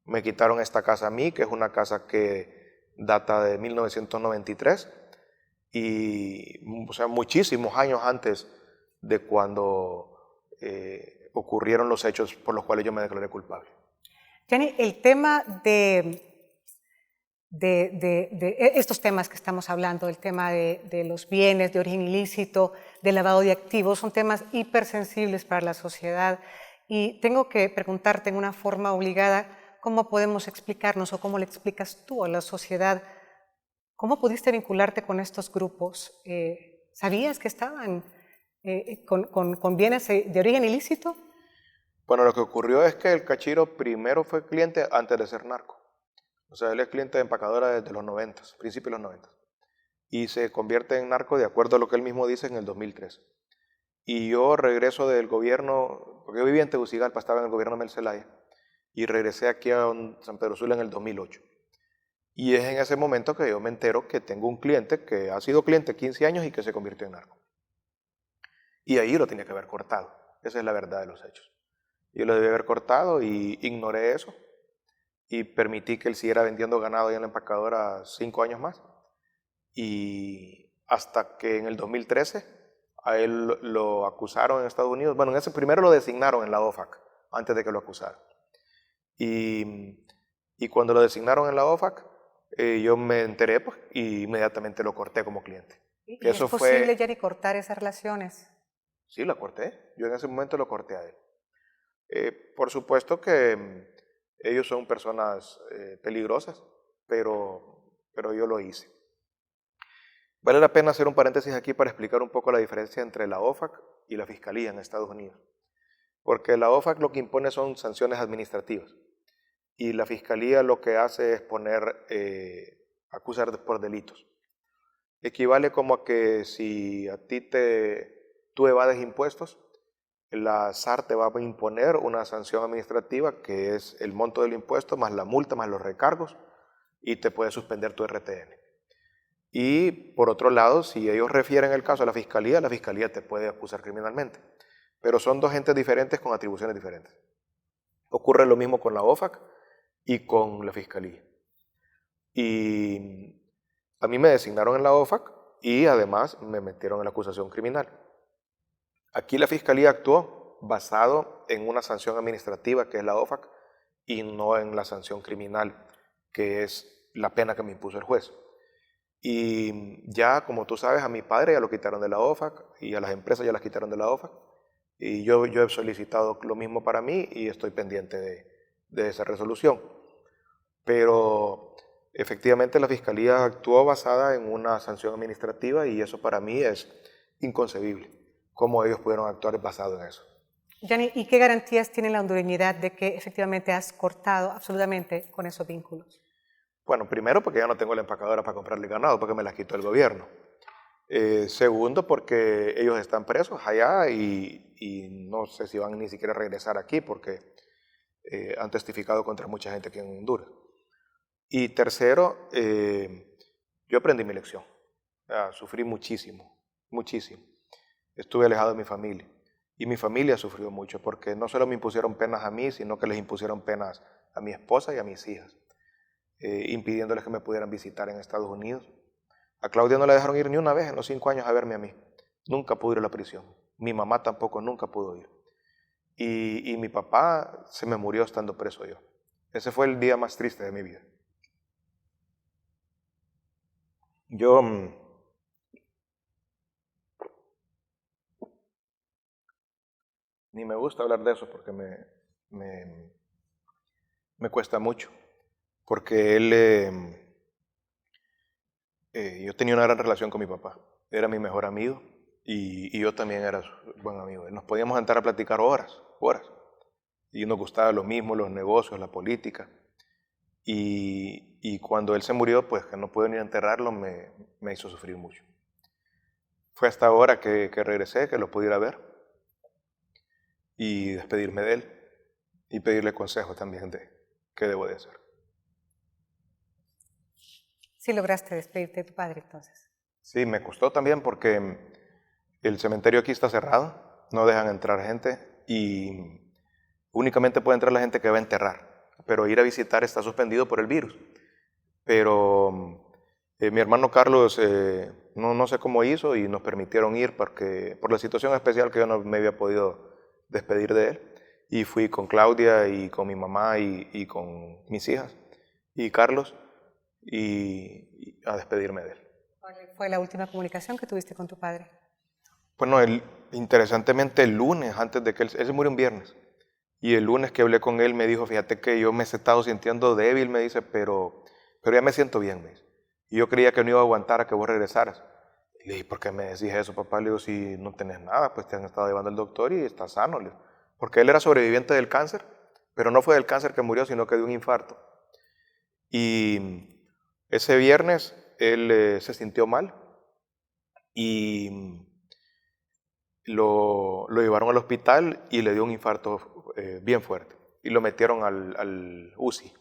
B: Me quitaron esta casa a mí, que es una casa que data de 1993. Y, o sea, muchísimos años antes de cuando ocurrieron los hechos por los cuales yo me declaré culpable.
A: Gianni, el tema de estos temas que estamos hablando, el tema de los bienes de origen ilícito, del lavado de activos, son temas hipersensibles para la sociedad. Y tengo que preguntarte en una forma obligada, ¿cómo podemos explicarnos o cómo le explicas tú a la sociedad cómo pudiste vincularte con estos grupos? ¿Sabías que estaban con bienes de origen ilícito?
B: Bueno, lo que ocurrió es que el Cachiro primero fue cliente antes de ser narco. O sea, él es cliente de empacadora desde los 90, principios de los 90. Y se convierte en narco de acuerdo a lo que él mismo dice en el 2003. Y yo regreso del gobierno, porque yo vivía en Tegucigalpa, estaba en el gobierno de Mel Zelaya, y regresé aquí a San Pedro Sula en el 2008. Y es en ese momento que yo me entero que tengo un cliente que ha sido cliente 15 años y que se convirtió en narco. Y ahí lo tenía que haber cortado. Esa es la verdad de los hechos. Yo lo debí haber cortado y ignoré eso. Y permití que él siguiera vendiendo ganado ahí en la empacadora 5 años más. Y hasta que en el 2013 a él lo acusaron en Estados Unidos. Bueno, en ese primero lo designaron en la OFAC, antes de que lo acusaran. Y cuando lo designaron en la OFAC, yo me enteré pues, y inmediatamente lo corté como cliente.
A: ¿Y es posible, Gianni, cortar esas relaciones?
B: Sí, lo corté. Yo en ese momento lo corté a él. Por supuesto que ellos son personas peligrosas, pero yo lo hice. Vale la pena hacer un paréntesis aquí para explicar un poco la diferencia entre la OFAC y la Fiscalía en Estados Unidos. Porque la OFAC lo que impone son sanciones administrativas y la Fiscalía lo que hace es acusar por delitos. Equivale como a que si a ti tú evades impuestos, la SAR te va a imponer una sanción administrativa que es el monto del impuesto más la multa más los recargos y te puede suspender tu RTN. Y por otro lado, si ellos refieren el caso a la fiscalía te puede acusar criminalmente. Pero son dos entes diferentes con atribuciones diferentes. Ocurre lo mismo con la OFAC y con la fiscalía. Y a mí me designaron en la OFAC y además me metieron en la acusación criminal. Aquí la fiscalía actuó basado en una sanción administrativa, que es la OFAC, y no en la sanción criminal, que es la pena que me impuso el juez. Y ya, como tú sabes, a mi padre ya lo quitaron de la OFAC y a las empresas ya las quitaron de la OFAC. Y yo he solicitado lo mismo para mí y estoy pendiente de esa resolución. Pero efectivamente la Fiscalía actuó basada en una sanción administrativa y eso para mí es inconcebible. ¿Cómo ellos pudieron actuar basado en eso?
A: Gianni, ¿y qué garantías tiene la hondureñidad de que efectivamente has cortado absolutamente con esos vínculos?
B: Bueno, primero porque ya no tengo la empacadora para comprarle ganado, porque me la quitó el gobierno. Segundo, porque ellos están presos allá y no sé si van ni siquiera a regresar aquí porque han testificado contra mucha gente aquí en Honduras. Y tercero, yo aprendí mi lección. Sufrí muchísimo, muchísimo. Estuve alejado de mi familia y mi familia sufrió mucho porque no solo me impusieron penas a mí, sino que les impusieron penas a mi esposa y a mis hijas, impidiéndoles que me pudieran visitar en Estados Unidos. A Claudia no la dejaron ir ni una vez en los 5 años a verme a mí. Nunca pudo ir a la prisión. Mi mamá tampoco nunca pudo ir. Y mi papá se me murió estando preso yo. Ese fue el día más triste de mi vida. Yo ni me gusta hablar de eso porque me cuesta mucho. Porque yo tenía una gran relación con mi papá. Era mi mejor amigo y yo también era su buen amigo. Nos podíamos sentar a platicar horas, horas. Y nos gustaba lo mismo, los negocios, la política. Y cuando él se murió, pues que no pude ni enterrarlo, me hizo sufrir mucho. Fue hasta ahora que regresé, que lo pudiera ver y despedirme de él y pedirle consejos también de qué debo de hacer.
A: Sí lograste despedirte de tu padre entonces.
B: Sí, me costó también porque el cementerio aquí está cerrado, no dejan entrar gente y únicamente puede entrar la gente que va a enterrar, pero ir a visitar está suspendido por el virus. Pero mi hermano Carlos no sé cómo hizo y nos permitieron ir porque, por la situación especial que yo no me había podido despedir de él. Y fui con Claudia y con mi mamá y con mis hijas y Carlos y a despedirme de él.
A: ¿Cuál fue la última comunicación que tuviste con tu padre?
B: Bueno, interesantemente el lunes, antes de que él se murió un viernes, y el lunes que hablé con él me dijo, fíjate que yo me he estado sintiendo débil, me dice, pero ya me siento bien, me dice. Y yo creía que no iba a aguantar a que vos regresaras. Y le dije, ¿por qué me decís eso, papá? Le digo, si no tenés nada, pues te han estado llevando al doctor y estás sano. Le digo. Porque él era sobreviviente del cáncer, pero no fue del cáncer que murió, sino que de un infarto. Y ese viernes él se sintió mal y lo llevaron al hospital y le dio un infarto bien fuerte. Y lo metieron al UCI.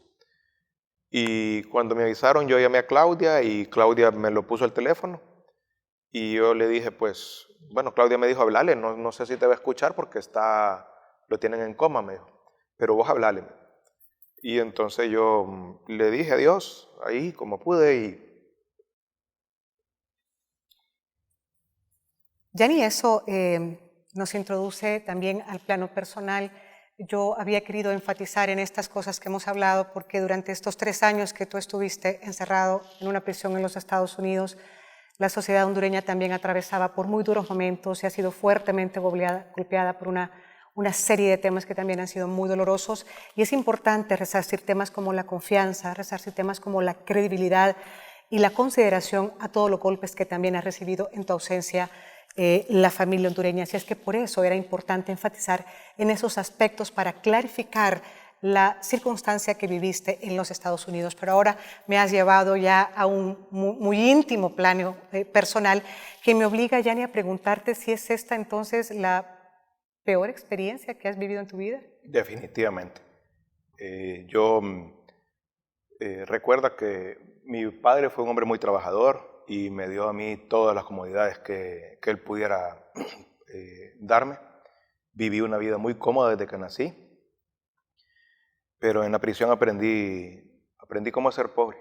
B: Y cuando me avisaron, yo llamé a Claudia y Claudia me lo puso al teléfono. Y yo le dije, pues, bueno, Claudia me dijo, hablale, no sé si te va a escuchar porque lo tienen en coma, me dijo. Pero vos hablale. Y entonces yo le dije adiós, ahí como pude y...
A: Gianni, eso nos introduce también al plano personal. Yo había querido enfatizar en estas cosas que hemos hablado porque durante estos 3 años que tú estuviste encerrado en una prisión en los Estados Unidos, la sociedad hondureña también atravesaba por muy duros momentos y ha sido fuertemente golpeada por una serie de temas que también han sido muy dolorosos. Y es importante resarcir temas como la confianza, resarcir temas como la credibilidad y la consideración a todos los golpes que también has recibido en tu ausencia la familia hondureña. Así es que por eso era importante enfatizar en esos aspectos para clarificar la circunstancia que viviste en los Estados Unidos. Pero ahora me has llevado ya a un muy íntimo plano personal que me obliga, Gianni, a preguntarte si es esta entonces la peor experiencia que has vivido en tu vida.
B: Definitivamente. Yo recuerdo que mi padre fue un hombre muy trabajador y me dio a mí todas las comodidades que él pudiera darme. Viví una vida muy cómoda desde que nací, pero en la prisión aprendí cómo ser pobre.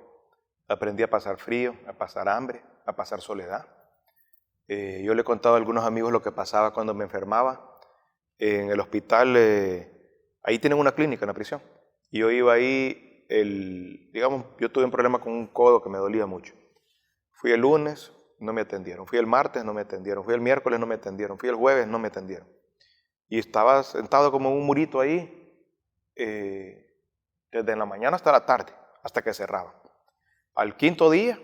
B: Aprendí a pasar frío, a pasar hambre, a pasar soledad. Yo le he contado a algunos amigos lo que pasaba cuando me enfermaba. En el hospital, ahí tienen una clínica en la prisión. Y yo iba ahí, digamos, yo tuve un problema con un codo que me dolía mucho. Fui el lunes, no me atendieron. Fui el martes, no me atendieron. Fui el miércoles, no me atendieron. Fui el jueves, no me atendieron. Y estaba sentado como en un murito ahí, desde la mañana hasta la tarde, hasta que cerraban. Al quinto día,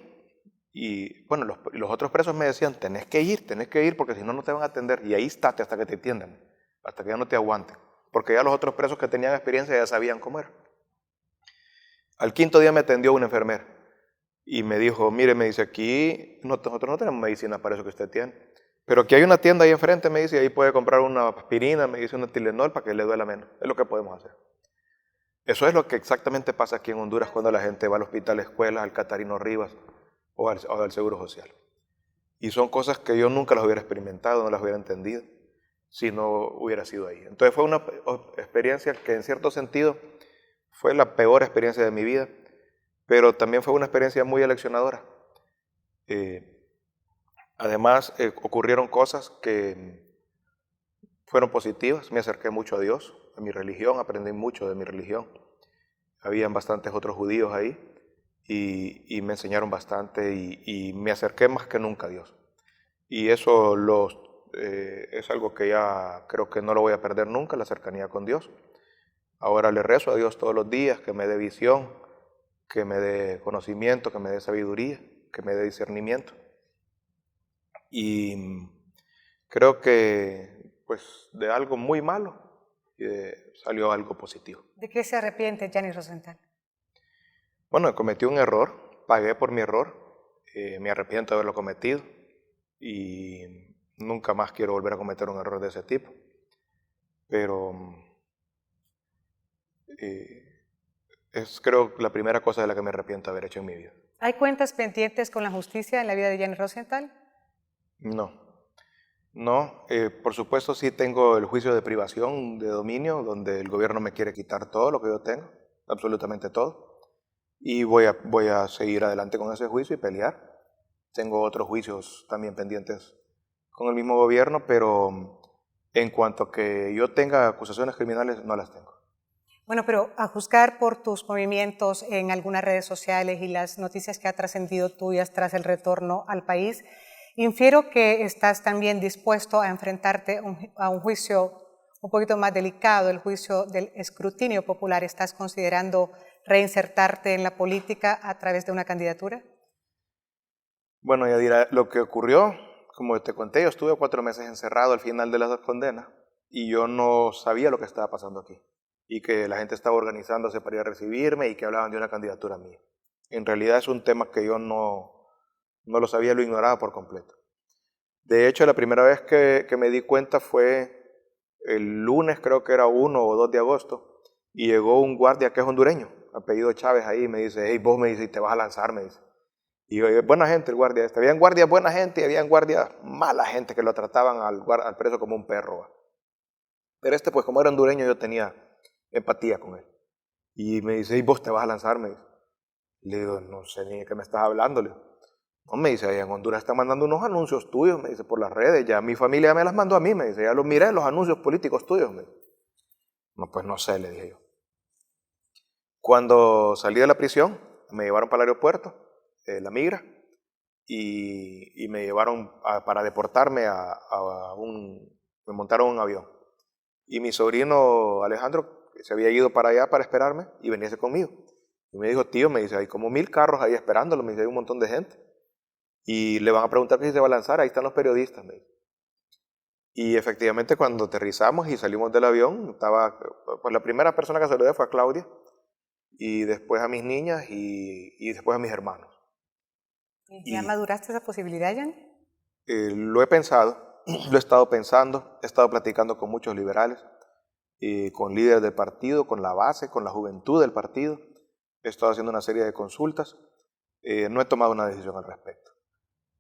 B: y bueno, los otros presos me decían, tenés que ir, porque si no, no te van a atender. Y ahí estate hasta que te atiendan, hasta que ya no te aguanten. Porque ya los otros presos que tenían experiencia ya sabían cómo era. Al quinto día me atendió una enfermera y me dijo, mire, me dice, aquí nosotros no tenemos medicina para eso que usted tiene. Pero aquí hay una tienda ahí enfrente, me dice, y ahí puede comprar una aspirina, me dice, una Tylenol para que le duela menos. Es lo que podemos hacer. Eso es lo que exactamente pasa aquí en Honduras cuando la gente va al hospital, escuelas, al Catarino Rivas o al Seguro Social. Y son cosas que yo nunca las hubiera experimentado, no las hubiera entendido si no hubiera sido ahí. Entonces fue una experiencia que en cierto sentido fue la peor experiencia de mi vida, pero también fue una experiencia muy aleccionadora. Además, ocurrieron cosas que fueron positivas. Me acerqué mucho a Dios, a mi religión, aprendí mucho de mi religión. Habían bastantes otros judíos ahí y me enseñaron bastante y me acerqué más que nunca a Dios. Y eso es algo que ya creo que no lo voy a perder nunca, la cercanía con Dios. Ahora le rezo a Dios todos los días que me dé visión, que me dé conocimiento, que me dé sabiduría, que me dé discernimiento. Y creo que pues de algo muy malo salió algo positivo.
A: ¿De qué se arrepiente Gianni Rosenthal?
B: Bueno, cometí un error, pagué por mi error, me arrepiento de haberlo cometido y nunca más quiero volver a cometer un error de ese tipo. Pero es creo la primera cosa de la que me arrepiento de haber hecho en mi vida.
A: ¿Hay cuentas pendientes con la justicia en la vida de Gianni Rosenthal?
B: No, no, por supuesto sí tengo el juicio de privación de dominio, donde el gobierno me quiere quitar todo lo que yo tengo, absolutamente todo. Y voy a seguir adelante con ese juicio y pelear. Tengo otros juicios también pendientes con el mismo gobierno, pero en cuanto a que yo tenga acusaciones criminales, no las tengo.
A: Bueno, pero a juzgar por tus movimientos en algunas redes sociales y las noticias que ha trascendido tuyas tras el retorno al país, infiero que estás también dispuesto a enfrentarte a un juicio un poquito más delicado, el juicio del escrutinio popular. ¿Estás considerando reinsertarte en la política a través de una candidatura?
B: Bueno, ya dirá, lo que ocurrió, como te conté, yo estuve 4 meses encerrado al final de las condenas y yo no sabía lo que estaba pasando aquí y que la gente estaba organizándose para ir a recibirme y que hablaban de una candidatura mía. En realidad es un tema que yo no lo sabía, lo ignoraba por completo. De hecho, la primera vez que me di cuenta fue el lunes, creo que era 1 o 2 de agosto, y llegó un guardia que es hondureño, apellido Chávez ahí, y me dice, hey, vos me dice, te vas a lanzar, me dice. Y yo, buena gente el guardia este. Habían guardias buena gente y habían guardias mala gente que lo trataban al preso como un perro. ¿Va? Pero este, pues como era hondureño, yo tenía empatía con él. Y me dice, ¿y vos te vas a lanzar? Me dice. Le digo, no sé ni de qué me estás hablando. Le digo, no, me dice, allá en Honduras están mandando unos anuncios tuyos, me dice, por las redes. Ya mi familia me las mandó a mí, me dice, ya los miré, los anuncios políticos tuyos. Me dice. No, pues no sé, le dije yo. Cuando salí de la prisión, me llevaron para el aeropuerto, la migra, y me llevaron para deportarme me montaron un avión. Y mi sobrino Alejandro se había ido para allá para esperarme y venirse conmigo. Y me dijo, tío, me dice, hay como 1000 carros ahí esperándolo, me dice, hay un montón de gente. Y le van a preguntar que si se va a lanzar, ahí están los periodistas, me dice. Y efectivamente cuando aterrizamos y salimos del avión, pues la primera persona que saludé fue a Claudia, y después a mis niñas y después a mis hermanos.
A: ¿Ya maduraste esa posibilidad, Gianni?
B: Lo he pensado, lo he estado pensando, he estado platicando con muchos liberales, con líderes del partido, con la base, con la juventud del partido. He estado haciendo una serie de consultas. No he tomado una decisión al respecto.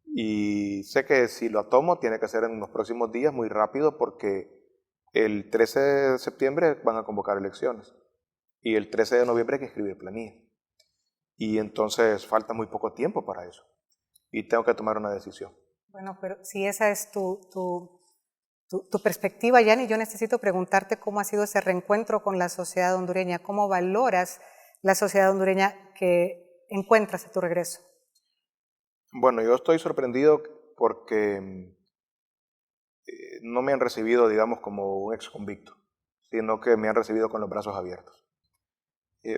B: Y sé que si lo tomo tiene que ser en los próximos días, muy rápido, porque el 13 de septiembre van a convocar elecciones y el 13 de noviembre hay que escribir planilla. Y entonces falta muy poco tiempo para eso y tengo que tomar una decisión.
A: Bueno, pero si esa es tu tu perspectiva, Yanni. Yo necesito preguntarte cómo ha sido ese reencuentro con la sociedad hondureña, cómo valoras la sociedad hondureña que encuentras a tu regreso.
B: Bueno, yo estoy sorprendido porque no me han recibido, digamos, como un ex convicto, sino que me han recibido con los brazos abiertos.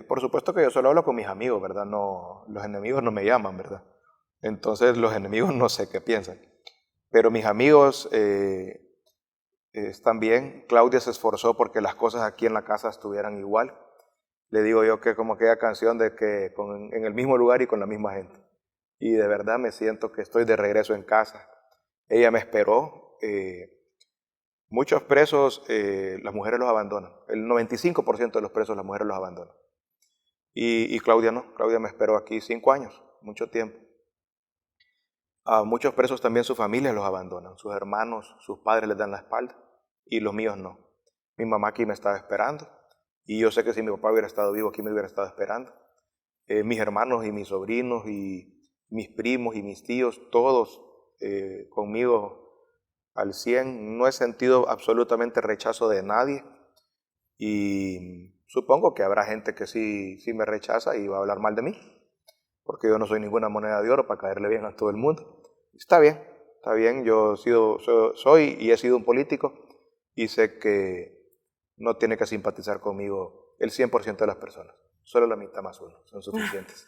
B: Por supuesto que yo solo hablo con mis amigos, ¿verdad? No, los enemigos no me llaman, ¿verdad? Entonces los enemigos no sé qué piensan. Pero mis amigos están bien. Claudia se esforzó porque las cosas aquí en la casa estuvieran igual. Le digo yo que como aquella canción de que en el mismo lugar y con la misma gente. Y de verdad me siento que estoy de regreso en casa. Ella me esperó. Muchos presos, las mujeres los abandonan. El 95% de los presos, las mujeres los abandonan. Y Claudia no. Claudia me esperó aquí 5 años, mucho tiempo. A muchos presos también sus familias los abandonan. Sus hermanos, sus padres les dan la espalda. Y los míos no. Mi mamá aquí me estaba esperando. Y yo sé que si mi papá hubiera estado vivo, aquí me hubiera estado esperando. Mis hermanos y mis sobrinos y mis primos y mis tíos, todos conmigo al 100. No he sentido absolutamente rechazo de nadie. Y supongo que habrá gente que sí me rechaza y va a hablar mal de mí. Porque yo no soy ninguna moneda de oro para caerle bien a todo el mundo. Está bien. Yo soy y he sido un político y sé que no tiene que simpatizar conmigo el 100% de las personas. Solo la mitad más uno son suficientes.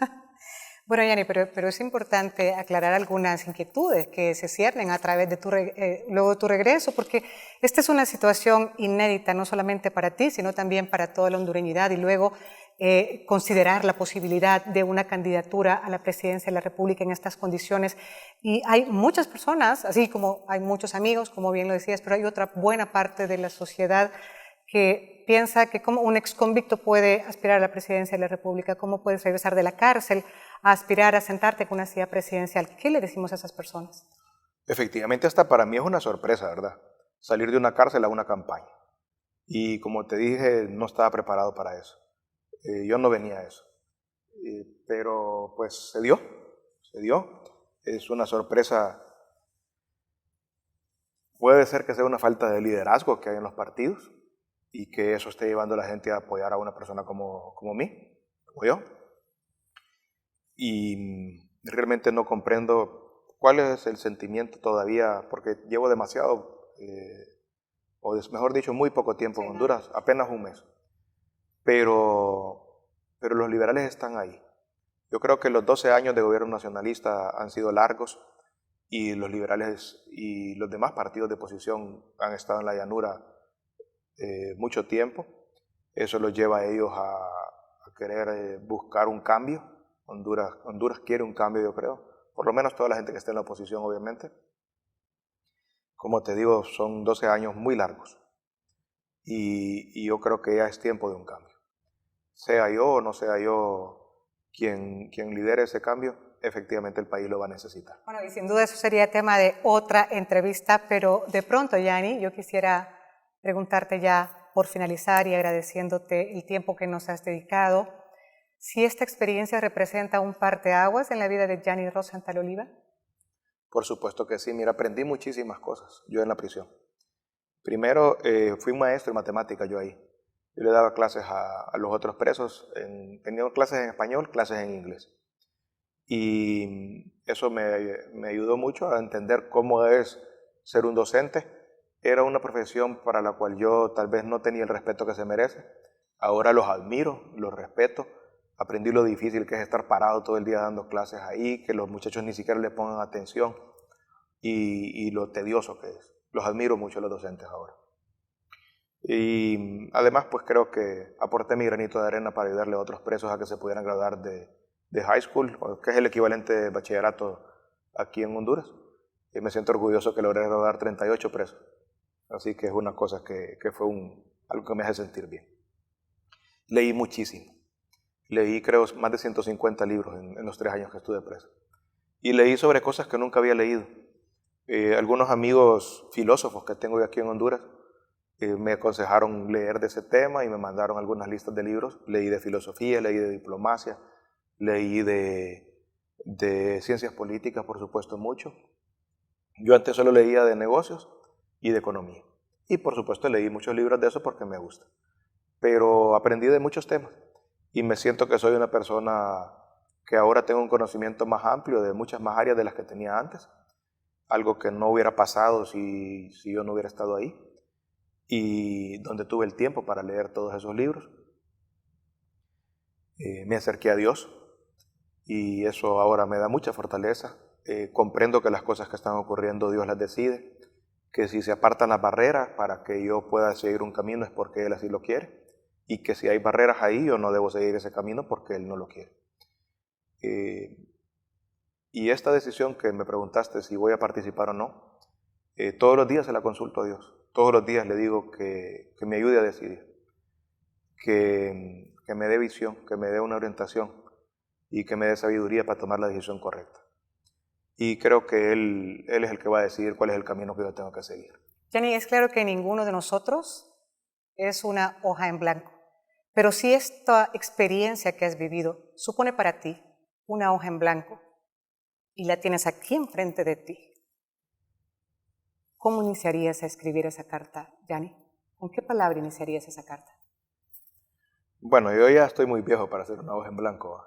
A: Bueno, Yanni, pero es importante aclarar algunas inquietudes que se ciernen a través de luego de tu regreso, porque esta es una situación inédita, no solamente para ti, sino también para toda la hondureñidad, y luego considerar la posibilidad de una candidatura a la presidencia de la República en estas condiciones. Y hay muchas personas, así como hay muchos amigos, como bien lo decías, pero hay otra buena parte de la sociedad que piensa que como un exconvicto puede aspirar a la presidencia de la República, cómo puedes regresar de la cárcel a aspirar a sentarte con una silla presidencial. ¿Qué le decimos a esas personas?
B: Efectivamente, hasta para mí es una sorpresa, ¿verdad? Salir de una cárcel a una campaña. Y como te dije, no estaba preparado para eso. Yo no venía a eso. Pero pues se dio. Es una sorpresa. Puede ser que sea una falta de liderazgo que hay en los partidos y que eso esté llevando a la gente a apoyar a una persona como mí, como yo. Y realmente no comprendo cuál es el sentimiento todavía, porque llevo demasiado, o mejor dicho, muy poco tiempo en Honduras, apenas un mes. Pero los liberales están ahí. Yo creo que los 12 años de gobierno nacionalista han sido largos y los liberales y los demás partidos de oposición han estado en la llanura mucho tiempo. Eso los lleva a ellos a querer buscar un cambio. Honduras quiere un cambio, yo creo. Por lo menos toda la gente que está en la oposición, obviamente. Como te digo, son 12 años muy largos. Y yo creo que ya es tiempo de un cambio. Sea yo o no sea yo quien lidere ese cambio, efectivamente el país lo va a necesitar.
A: Bueno, y sin duda eso sería tema de otra entrevista, pero de pronto, Yanni, yo quisiera preguntarte ya por finalizar y agradeciéndote el tiempo que nos has dedicado, si esta experiencia representa un parteaguas en la vida de Yanni Rosenthal Oliva.
B: Por supuesto que sí, mira, aprendí muchísimas cosas yo en la prisión. Primero, fui maestro de matemáticas yo ahí. Yo le daba clases a los otros presos, tenía clases en español, clases en inglés. Y eso me ayudó mucho a entender cómo es ser un docente. Era una profesión para la cual yo tal vez no tenía el respeto que se merece. Ahora los admiro, los respeto. Aprendí lo difícil que es estar parado todo el día dando clases ahí, que los muchachos ni siquiera le pongan atención y lo tedioso que es. Los admiro mucho a los docentes ahora. Y además pues creo que aporté mi granito de arena para ayudarle a otros presos a que se pudieran graduar de high school, que es el equivalente de bachillerato aquí en Honduras. Y me siento orgulloso que logré graduar 38 presos. Así que es una cosa que fue algo que me hace sentir bien. Leí muchísimo. Leí creo más de 150 libros en los 3 años que estuve preso. Y leí sobre cosas que nunca había leído. Algunos amigos filósofos que tengo aquí en Honduras me aconsejaron leer de ese tema y me mandaron algunas listas de libros. Leí de filosofía, leí de diplomacia, leí de ciencias políticas, por supuesto, mucho. Yo antes solo leía de negocios y de economía. Y por supuesto leí muchos libros de eso porque me gusta. Pero aprendí de muchos temas y me siento que soy una persona que ahora tengo un conocimiento más amplio de muchas más áreas de las que tenía antes, algo que no hubiera pasado si yo no hubiera estado ahí, y donde tuve el tiempo para leer todos esos libros. Me acerqué a Dios y eso ahora me da mucha fortaleza. Comprendo que las cosas que están ocurriendo Dios las decide, que si se apartan las barreras para que yo pueda seguir un camino es porque Él así lo quiere, y que si hay barreras ahí yo no debo seguir ese camino porque Él no lo quiere. Y esta decisión que me preguntaste si voy a participar o no, todos los días se la consulto a Dios. Todos los días le digo que me ayude a decidir, que me dé visión, que me dé una orientación y que me dé sabiduría para tomar la decisión correcta. Y creo que Él es el que va a decidir cuál es el camino que yo tengo que seguir.
A: Gianni, es claro que ninguno de nosotros es una hoja en blanco, pero si esta experiencia que has vivido supone para ti una hoja en blanco y la tienes aquí enfrente de ti, ¿cómo iniciarías a escribir esa carta, Gianni? ¿Con qué palabra iniciarías esa carta?
B: Bueno, yo ya estoy muy viejo para hacer una hoja en blanco.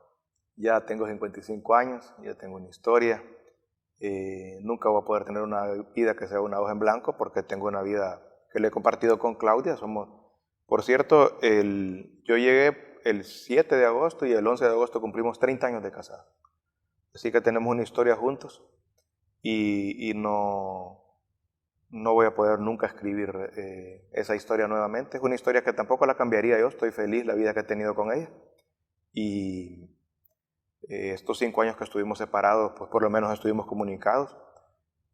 B: Ya tengo 55 años, ya tengo una historia. Nunca voy a poder tener una vida que sea una hoja en blanco porque tengo una vida que le he compartido con Claudia. Por cierto, yo llegué el 7 de agosto y el 11 de agosto cumplimos 30 años de casado. Así que tenemos una historia juntos y no voy a poder nunca escribir esa historia nuevamente. Es una historia que tampoco la cambiaría yo. Estoy feliz la vida que he tenido con ella. Y estos 5 años que estuvimos separados, pues por lo menos estuvimos comunicados.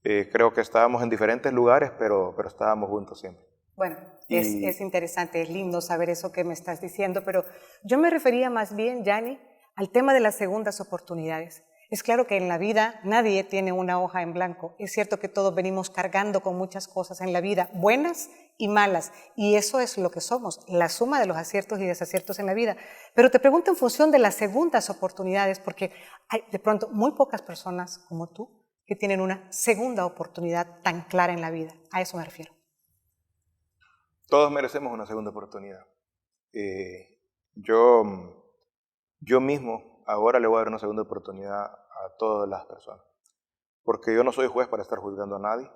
B: Creo que estábamos en diferentes lugares, pero estábamos juntos siempre.
A: Bueno, es interesante, es lindo saber eso que me estás diciendo, pero yo me refería más bien, Gianni, al tema de las segundas oportunidades. Es claro que en la vida nadie tiene una hoja en blanco. Es cierto que todos venimos cargando con muchas cosas en la vida, buenas y malas, y eso es lo que somos, la suma de los aciertos y desaciertos en la vida. Pero te pregunto en función de las segundas oportunidades, porque hay de pronto muy pocas personas como tú que tienen una segunda oportunidad tan clara en la vida. A eso me refiero.
B: Todos merecemos una segunda oportunidad. Yo mismo ahora le voy a dar una segunda oportunidad a todas las personas, porque yo no soy juez para estar juzgando a nadie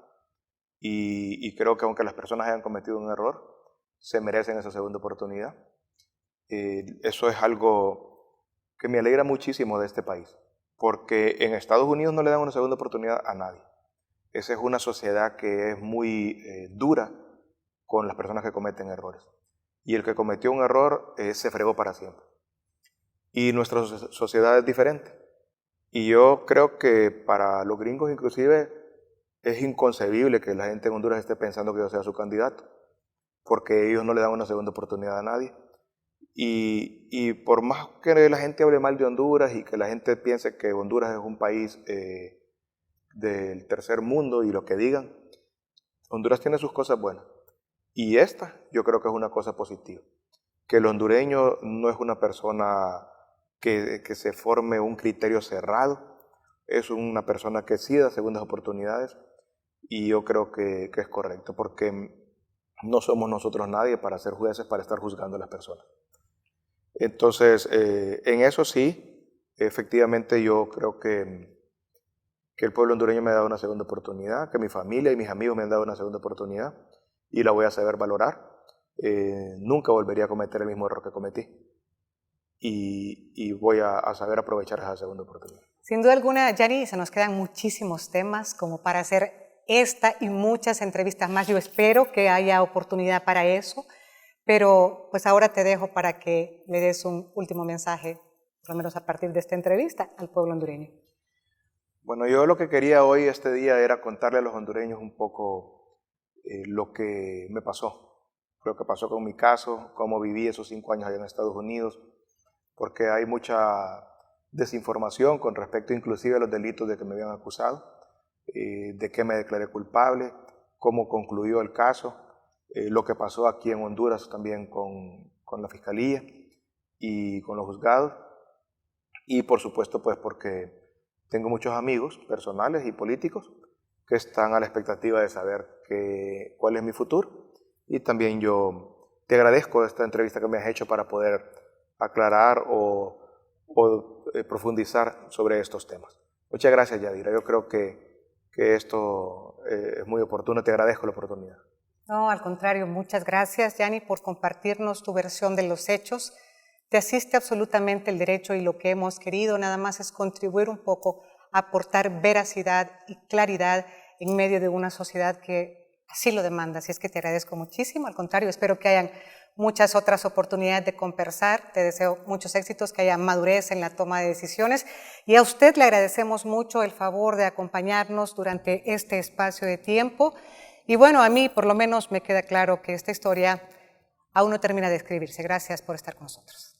B: y creo que aunque las personas hayan cometido un error, se merecen esa segunda oportunidad. Eso es algo que me alegra muchísimo de este país, porque en Estados Unidos no le dan una segunda oportunidad a nadie. Esa es una sociedad que es muy dura con las personas que cometen errores. Y el que cometió un error se fregó para siempre. Y nuestra sociedad es diferente. Y yo creo que para los gringos inclusive es inconcebible que la gente en Honduras esté pensando que yo sea su candidato, porque ellos no le dan una segunda oportunidad a nadie. Y por más que la gente hable mal de Honduras y que la gente piense que Honduras es un país del tercer mundo y lo que digan, Honduras tiene sus cosas buenas. Y esta yo creo que es una cosa positiva. Que el hondureño no es una persona que se forme un criterio cerrado, es una persona que sí da segundas oportunidades y yo creo que es correcto porque no somos nosotros nadie para ser jueces, para estar juzgando a las personas. Entonces, en eso sí, efectivamente yo creo que el pueblo hondureño me ha dado una segunda oportunidad, que mi familia y mis amigos me han dado una segunda oportunidad y la voy a saber valorar. Nunca volvería a cometer el mismo error que cometí y voy a saber aprovechar esa segunda oportunidad.
A: Sin duda alguna, Gianni, se nos quedan muchísimos temas como para hacer esta y muchas entrevistas más. Yo espero que haya oportunidad para eso, pero pues ahora te dejo para que le des un último mensaje, por lo menos a partir de esta entrevista, al pueblo hondureño.
B: Bueno, yo lo que quería hoy, este día, era contarle a los hondureños un poco lo que me pasó, lo que pasó con mi caso, cómo viví esos 5 años allá en Estados Unidos, porque hay mucha desinformación con respecto inclusive a los delitos de que me habían acusado, de qué me declaré culpable, cómo concluyó el caso, lo que pasó aquí en Honduras también con la Fiscalía y con los juzgados, y por supuesto pues porque tengo muchos amigos personales y políticos que están a la expectativa de saber cuál es mi futuro Y también yo te agradezco esta entrevista que me has hecho para poder aclarar o profundizar sobre estos temas. Muchas gracias, Yadira. Yo creo que esto es muy oportuno. Te agradezco la oportunidad.
A: No, al contrario, muchas gracias, Yanni, por compartirnos tu versión de los hechos. Te asiste absolutamente el derecho y lo que hemos querido nada más es contribuir un poco a aportar veracidad y claridad en medio de una sociedad que así lo demanda. Así es que te agradezco muchísimo. Al contrario, espero que hayan muchas otras oportunidades de conversar. Te deseo muchos éxitos, que haya madurez en la toma de decisiones. Y a usted le agradecemos mucho el favor de acompañarnos durante este espacio de tiempo. Y bueno, a mí por lo menos me queda claro que esta historia aún no termina de escribirse. Gracias por estar con nosotros.